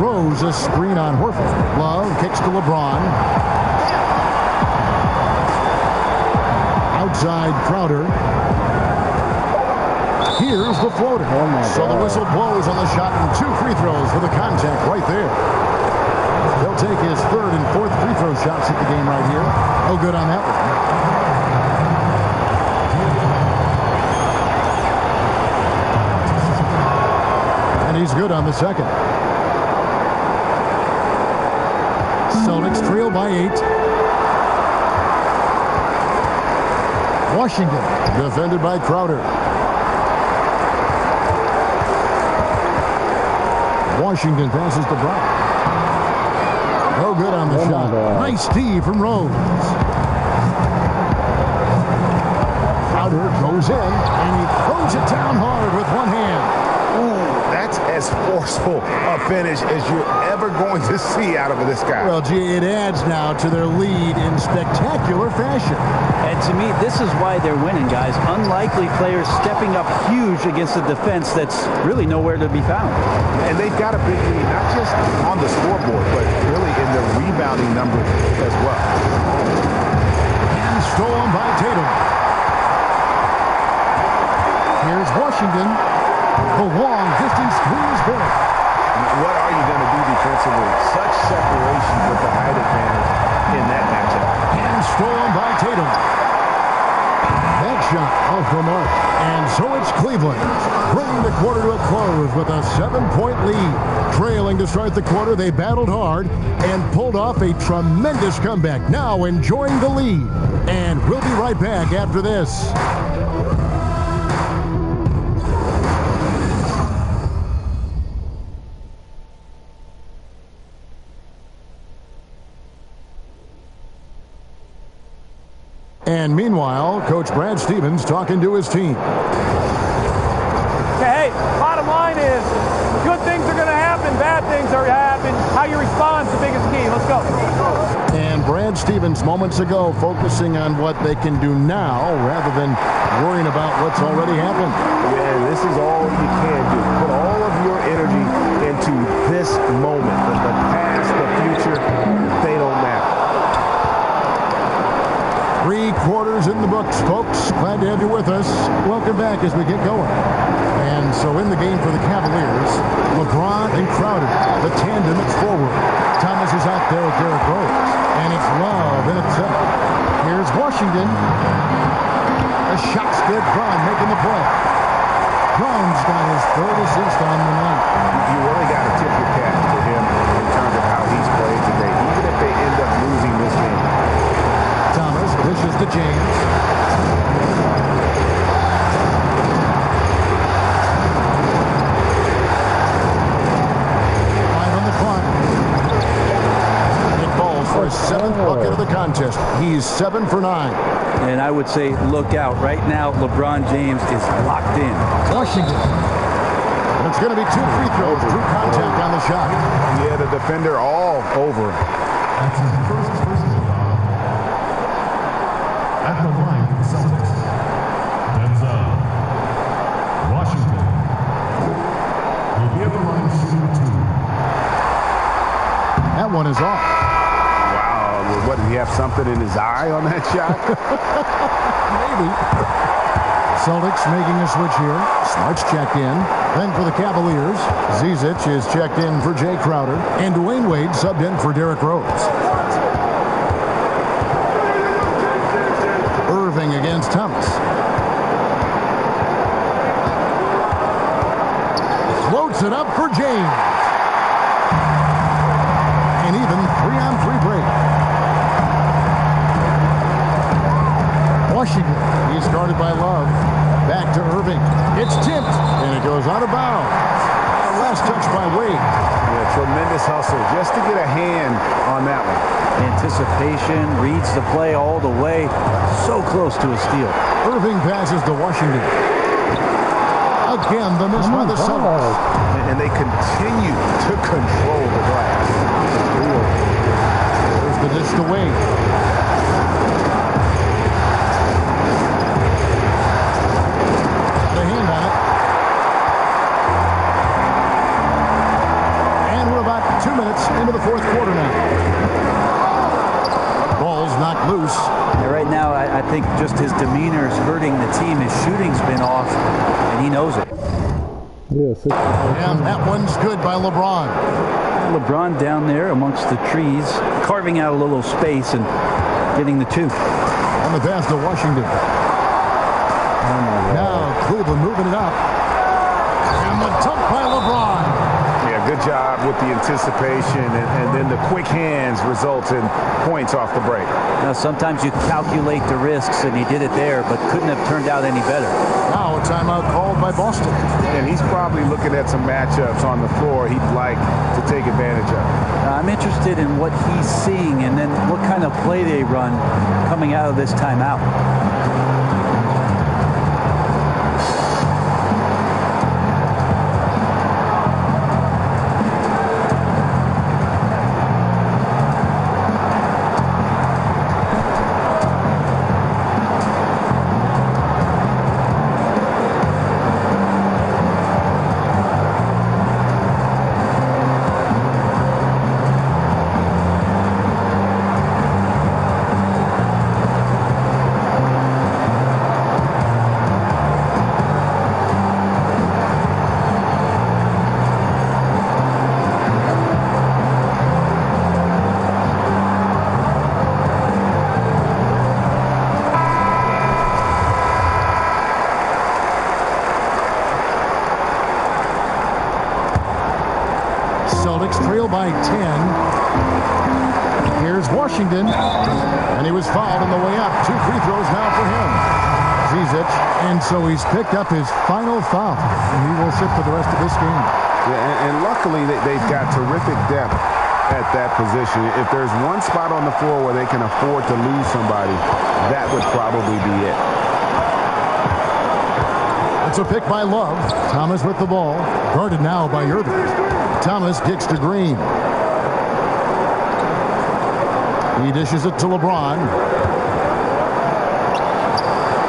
Rose a screen on Horford. Love kicks to LeBron. Outside Crowder. Here's the floater. So the whistle blows on the shot and 2 free throws for the contact right there. He'll take his third and fourth free throw shots at the game right here. No good on that one. And he's good on the second. Celtics trail by 8. Washington defended by Crowder. Washington passes to Brown. No good on the shot. Nice D from Rose. Crowder goes in, and he throws it down hard with one hand. Ooh, that's as forceful a finish as you're ever going to see out of this guy. Well, gee, it adds now to their lead in spectacular fashion. And to me, this is why they're winning, guys. Unlikely players stepping up huge against a defense that's really nowhere to be found. And they've got a big lead, not just on the scoreboard, but really in their rebounding numbers as well. And stolen by Tatum. Here's Washington. The long distance three is good. What are you going to do defensively? Such separation with the height advantage in that matchup. And stolen by Tatum. That shot off the mark. And so it's Cleveland bringing the quarter to a close with a 7-point lead. Trailing to start the quarter, they battled hard and pulled off a tremendous comeback. Now enjoying the lead. And we'll be right back after this. And meanwhile, Coach Brad Stevens talking to his team. Hey, bottom line is, good things are going to happen, bad things are going to happen. How you respond is the biggest key. Let's go. And Brad Stevens moments ago focusing on what they can do now rather than worrying about what's already happened. Yeah, this is all you can do. Put all of your energy into this moment. The past, the future, they don't matter. 3 quarters in the books, folks. Glad to have you with us. Welcome back as we get going. And so in the game for the Cavaliers, LeBron and Crowder, the tandem is forward. Thomas is out there with Derrick Rose. And it's Love in at center. Here's Washington. A shot's good. Brown making the play. Brown's got his third assist on the night. You really got to tip your cap to him in terms of how he's played today, even if they end up losing this game. Thomas pushes to James. For his 7th bucket of the contest. He's 7 for 9. And I would say look out. Right now, LeBron James is locked in. Washington. And it's going to be 2 free throws. Drew contact on the shot. Yeah, the defender all over him. At the line, Celtics. Washington will be at the line shooting 2. That one is off. What, did he have something in his eye on that shot? Maybe. Celtics making a switch here. Smart's checked in. Then for the Cavaliers, Zizic is checked in for Jay Crowder. And Dwayne Wade subbed in for Derrick Rose. Irving against Thomas. Floats it up for James. And even 3-on-3 break. Washington, he's guarded by Love. Back to Irving. It's tipped, and it goes out of bounds. Last touch by Wade. Yeah, tremendous hustle just to get a hand on that one. Anticipation, reads the play all the way. So close to a steal. Irving passes to Washington. Again, the miss by the Celtics. And they continue to control the glass. There's the dish to Wade. Got a hand on it. And we're about 2 minutes into the 4th quarter now. Ball's knocked loose. Yeah, right now, I think just his demeanor is hurting the team. His shooting's been off, and he knows it. Yeah, 6. And that one's good by LeBron. LeBron down there amongst the trees, carving out a little space and getting the 2. On the pass to Washington. Now Cleveland moving it up. And the dunk by LeBron. Yeah, good job with the anticipation, and then the quick hands results in points off the break. Now, sometimes you calculate the risks, and he did it there, but couldn't have turned out any better. Now a timeout called by Boston. And he's probably looking at some matchups on the floor he'd like to take advantage of. I'm interested in what he's seeing and then what kind of play they run coming out of this timeout. By 10. Here's Washington, and he was fouled on the way up. 2 free throws now for him. Zizic, and so he's picked up his final foul, and he will sit for the rest of this game. Yeah, and luckily they've got terrific depth at that position. If there's one spot on the floor where they can afford to lose somebody, that would probably be it. It's a pick by Love. Thomas with the ball, guarded now by Irving. Thomas kicks to Green. He dishes it to LeBron.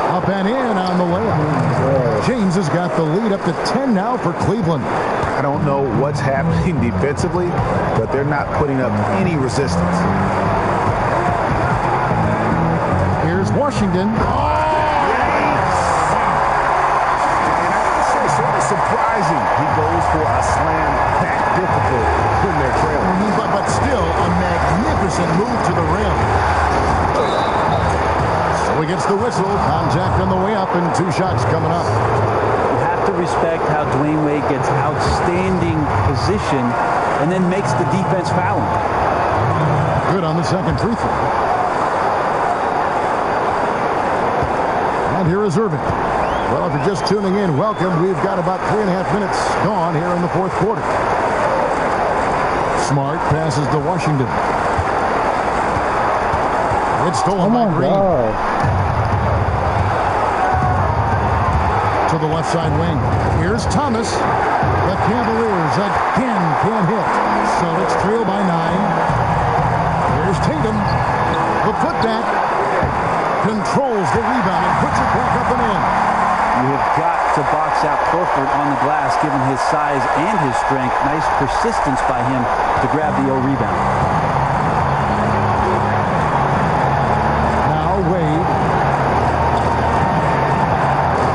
Up and in on the layup. James has got the lead up to 10 now for Cleveland. I don't know what's happening defensively, but they're not putting up any resistance. Here's Washington. Surprising he goes for a slam that difficult when they're trailing. But still a magnificent move to the rim. So he gets the whistle. Contact on the way up and 2 shots coming up. You have to respect how Dwayne Wade gets outstanding position and then makes the defense foul him. Good on the second free throw. And here is Irving. Well, if you're just tuning in, welcome. We've got about 3.5 minutes gone here in the 4th quarter. Smart passes to Washington. It's stolen by Green. To the left side wing. Here's Thomas. The Cavaliers again can't hit. Celtics trail by 9. Here's Tatum. The putback. Controls the rebound and puts it back up and in. You have got to box out Horford on the glass, given his size and his strength. Nice persistence by him to grab the rebound. Now Wade.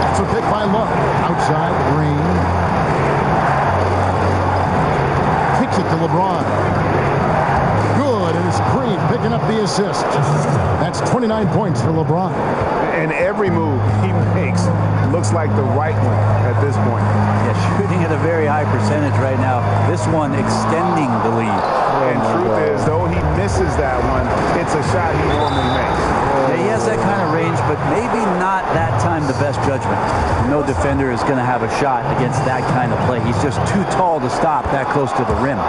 It's a pick by Love. Outside, Green. Kicks it to LeBron. Good, and it's Green picking up the assist. That's 29 points for LeBron. And every move he makes looks like the right one at this point. Yeah, shooting at a very high percentage right now. This one extending the lead. And truth is, though he misses that one, it's a shot he normally makes. Yeah, he has that kind of range, but maybe not that time the best judgment. No defender is going to have a shot against that kind of play. He's just too tall to stop that close to the rim.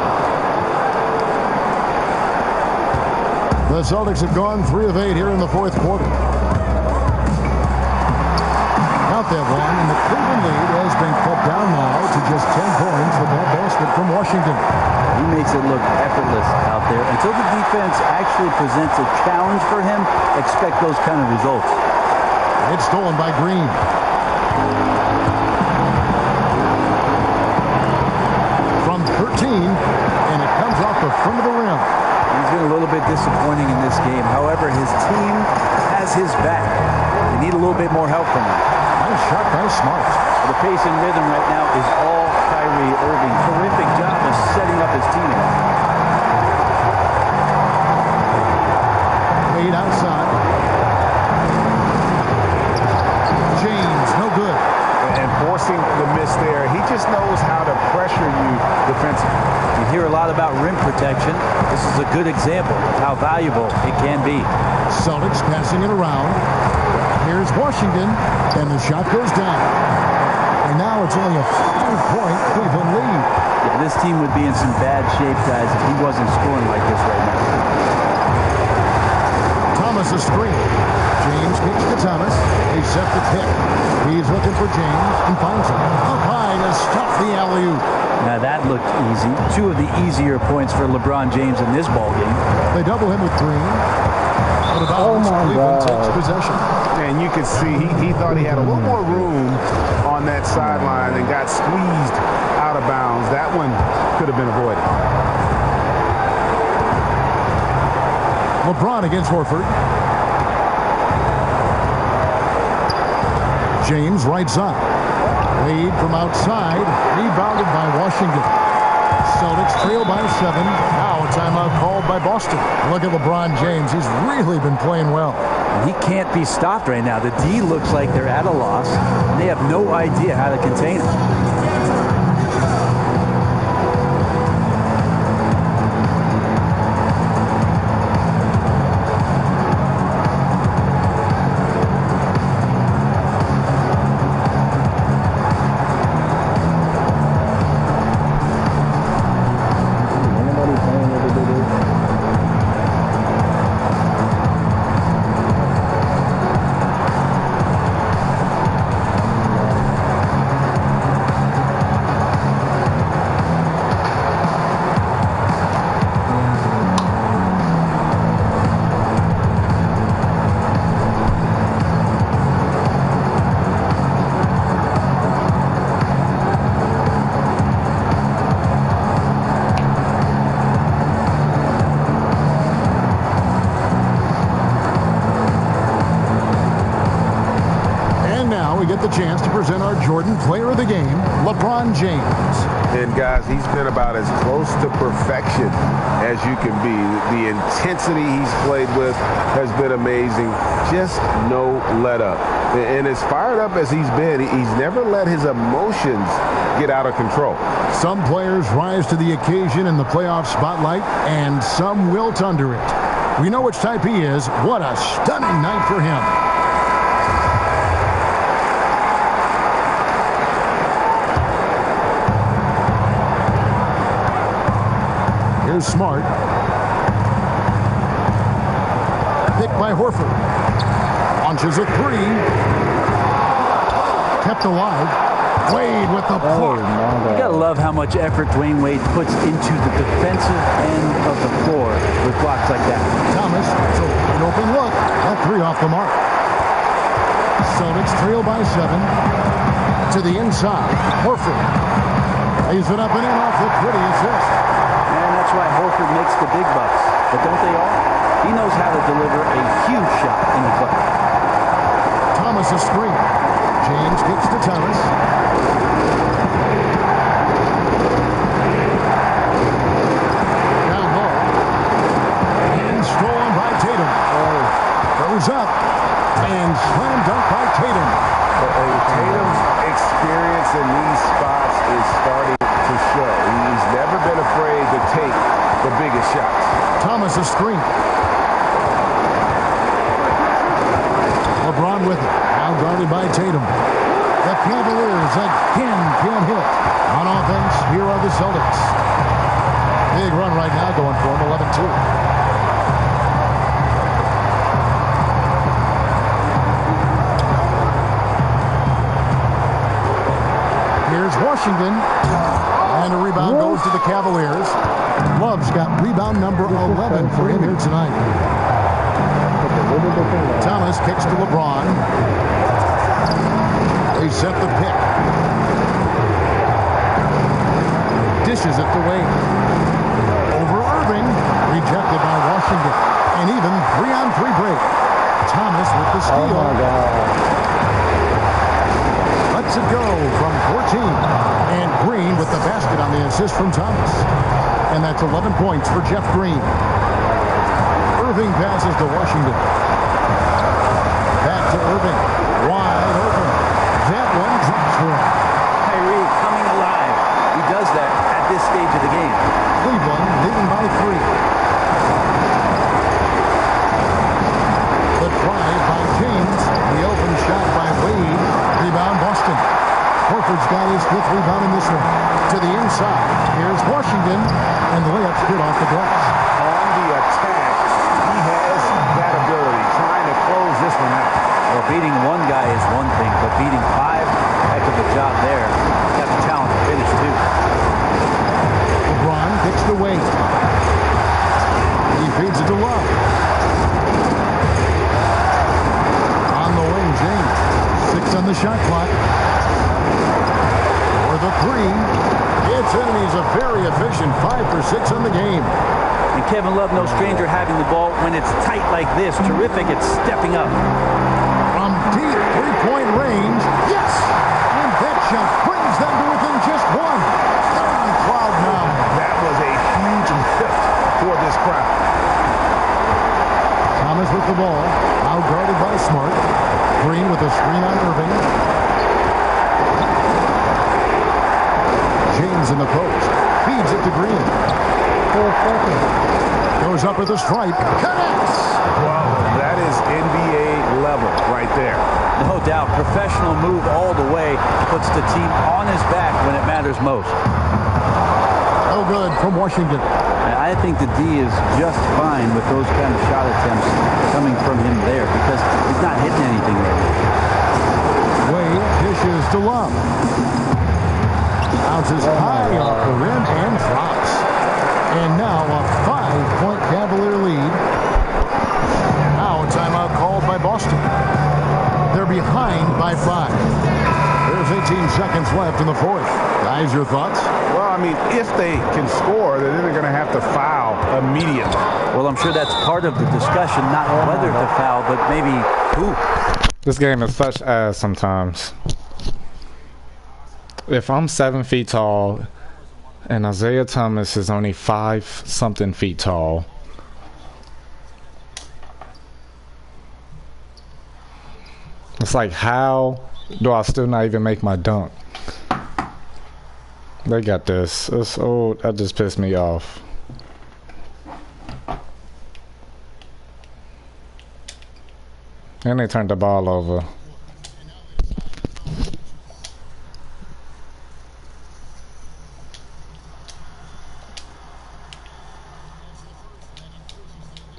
The Celtics have gone 3 of 8 here in the 4th quarter. They've won, and the Cleveland lead has been cut down now to just 10 points with that basket from Washington. He makes it look effortless out there. Until the defense actually presents a challenge for him, expect those kind of results. It's stolen by Green. From 13, and it comes off the front of the rim. He's been a little bit disappointing in this game. However, his team has his back. They need a little bit more help from him. Nice shot by Smart. The pace and rhythm right now is all Kyrie Irving. Terrific job of setting up his teammates. Wade outside. James, no good. And forcing the miss there, he just knows how to pressure you defensively. You hear a lot about rim protection. This is a good example of how valuable it can be. Celtics passing it around. Here's Washington, and the shot goes down. And now it's only a 5-point Cleveland lead. Yeah, this team would be in some bad shape, guys, if he wasn't scoring like this right now. Thomas a screen. James kicks to Thomas. They set the pick. He's looking for James and finds him. Up high to stop the alley-oop. Now that looked easy. Two of the easier points for LeBron James in this ball game. They double him with Green. But about Cleveland takes possession. And you can see he thought he had a little more room on that sideline and got squeezed out of bounds. That one could have been avoided. LeBron against Horford. James right side. Wade from outside. Rebounded by Washington. Celtics trail by 7. Now a timeout called by Boston. Look at LeBron James. He's really been playing well. He can't be stopped right now. The D looks like they're at a loss. They have no idea how to contain him. The chance to present our Jordan Player of the Game, LeBron James. And guys, he's been about as close to perfection as you can be. The intensity he's played with has been amazing. Just no let up. And as fired up as he's been, he's never let his emotions get out of control. Some players rise to the occasion in the playoff spotlight, and some wilt under it. We know which type he is. What a stunning night for him. Here's Smart. Picked by Horford. Launches a 3. Kept alive. Wade with the block. You gotta love how much effort Dwayne Wade puts into the defensive end of the floor with blocks like that. Thomas, so an open look. That 3 off the mark. Celtics trail by 7. To the inside. Horford. Lays it up and in off the pretty assist. That's why Horford makes the big bucks. But don't they all? He knows how to deliver a huge shot in the clutch. Thomas a screen. James kicks to Thomas. Down low. And stolen by Tatum. Goes up. And slam dunk by Tatum. Tatum's experience in these spots is starting to show. He's never been afraid to take the biggest shots. Thomas a screen. LeBron with it. Now guarded by Tatum. The Cavaliers again can't hit. On offense, here are the Celtics. Big run right now going for them, 11-2. Washington, and a rebound goes to the Cavaliers. Love's got rebound number 11 for him here tonight. Thomas kicks to LeBron. They set the pick. Dishes it to Wade. Over Irving, rejected by Washington. And even 3-on-3 break. Thomas with the steal. Oh my God. Let's it go from assist from Thomas. And that's 11 points for Jeff Green. Irving passes to Washington. Back to Irving. Wide open. That one drops for him. Kyrie coming alive. He does that at this stage of the game. Cleveland leading by 3. The drive by James. The open shot by Wade. Rebound Boston. Horford's got his 5th rebound in this one. To the inside. Here's Washington. And the layup's good off the glass. On the attack, he has that ability, trying to close this one out. Well, beating one guy is one thing, but beating 5, heck of a job there. Got the talent to finish, too. LeBron kicks the Wade. He feeds it to Love. On the wing, James. 6 on the shot clock. For the 3. It's in, and he's a very efficient 5 for 6 on the game. And Kevin Love, no stranger having the ball when it's tight like this. Terrific at stepping up. From deep 3-point range. Yes! And that shot brings them to within just 1. They're on cloud 9. That was a huge lift for this crowd. Thomas with the ball. Now guarded by Smart. Green with a screen on Irving. James in the post. Feeds it to Green. Goes up with a stripe. Connects! Well, that is NBA level right there. No doubt. Professional move all the way. Puts the team on his back when it matters most. No good from Washington. I think the D is just fine with those kind of shot attempts coming from him there because he's not hitting anything right now. Wade dishes to Love. Bounces high off the rim and drops. And now a 5-point Cavalier lead. Now a timeout called by Boston. They're behind by 5. There's 18 seconds left in the 4th. Guys, your thoughts? Well, I mean, if they can score, then they're going to have to foul immediately. Well, I'm sure that's part of the discussion, not whether to foul, but maybe who. This game is such ass sometimes. If I'm 7 feet tall and Isaiah Thomas is only 5-something feet tall, it's like, how do I still not even make my dunk? They got this. That just pissed me off. And they turned the ball over.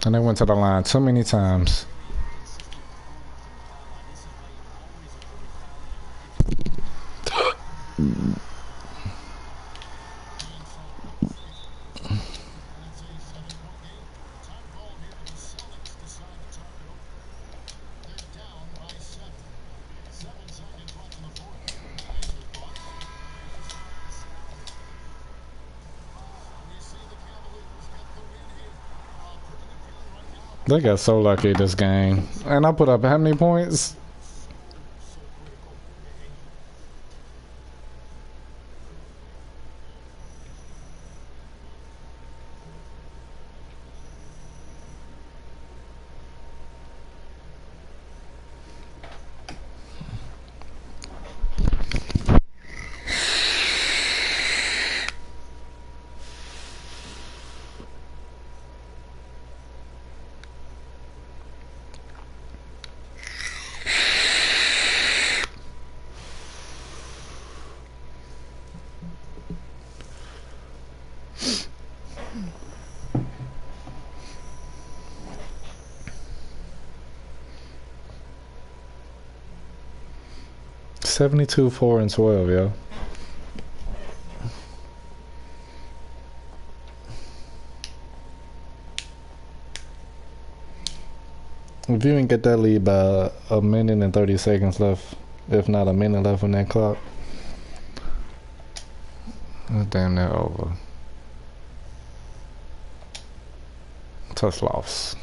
And they went to the line too many times. They got so lucky this game. And I put up how many points? $72, 4, and 12, yo. If you didn't get that lead by a minute and 30 seconds left, if not a minute left on that clock, it's damn near over. Tough loss.